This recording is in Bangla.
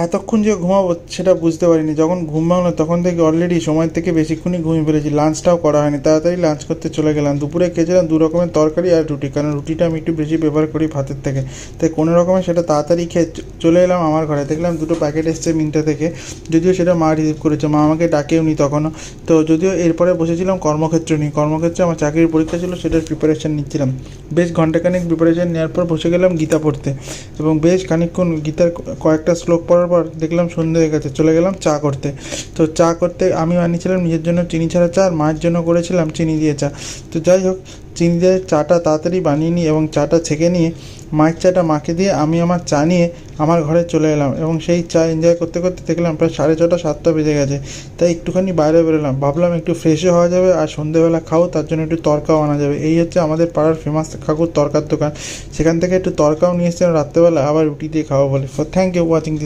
এতক্ষণ যে ঘুমাবো সেটা বুঝতে পারিনি। যখন ঘুম ভাঙলো তখন থেকে অলরেডি সময় থেকে বেশিক্ষণই ঘুমিয়ে ফেলেছি। লাঞ্চটাও করা হয়নি, তাড়াতাড়ি লাঞ্চ করতে চলে গেলাম। দুপুরে খেয়েছিলাম দু রকমের তরকারি আর রুটি, কারণ রুটিটা আমি একটু বেশি প্রেফার করি ভাতের থেকে। তাই কোনো রকমে সেটা তাড়াতাড়ি খেয়ে চলে এলাম আমার ঘরে। দেখলাম দুটো প্যাকেট এসছে মিন্ত্রা থেকে, যদিও সেটা মা রিসিভ করেছে, মা আমাকে ডাকেওনি তখনও। তো যদিও এরপরে বসেছিলাম কর্মক্ষেত্র নিয়ে, কর্মক্ষেত্রে আমার চাকরির পরীক্ষা ছিল, সেটার প্রিপারেশান নিচ্ছিলাম। বেশ ঘন্টাখানেক প্রিপারেশান নেওয়ার পর বসে গেলাম গীতা পড়তে, এবং বেশ খানিকক্ষণ গীতার কয়েকটা শ্লোক পড়ার পর দেখলাম সন্ধে হয়ে গেছে, চলে গেলাম চা করতে। তো চা করতে আমি বানিয়েছিলাম নিজের জন্য চিনি ছাড়া চা, আর মায়ের জন্য করেছিলাম চিনি দিয়ে চা। তো যাই হোক, চিনি দিয়ে চাটা তাড়াতাড়ি বানিয়ে নিই এবং চাটা ছেঁকে নিয়ে মায়ের চাটা মাকে দিয়ে আমি আমার চা নিয়ে আমার ঘরে চলে এলাম, এবং সেই চা এনজয় করতে করতে দেখলাম প্রায় 6:30 7টা বেজে গেছে। তাই একটুখানি বাইরে বেরোলাম, ভাবলাম একটু ফ্রেশও হওয়া যাবে আর সন্ধেবেলা খাও, তার জন্য একটু তরকাও আনা যাবে। এই হচ্ছে আমাদের পাড়ার ফেমাস কাকুর তরকার দোকান, সেখান থেকে একটু তরকাও নিয়ে এসেছিলাম রাত্রেবেলা, আবার রুটি দিয়ে খাওয়া বলে। Thank you watching.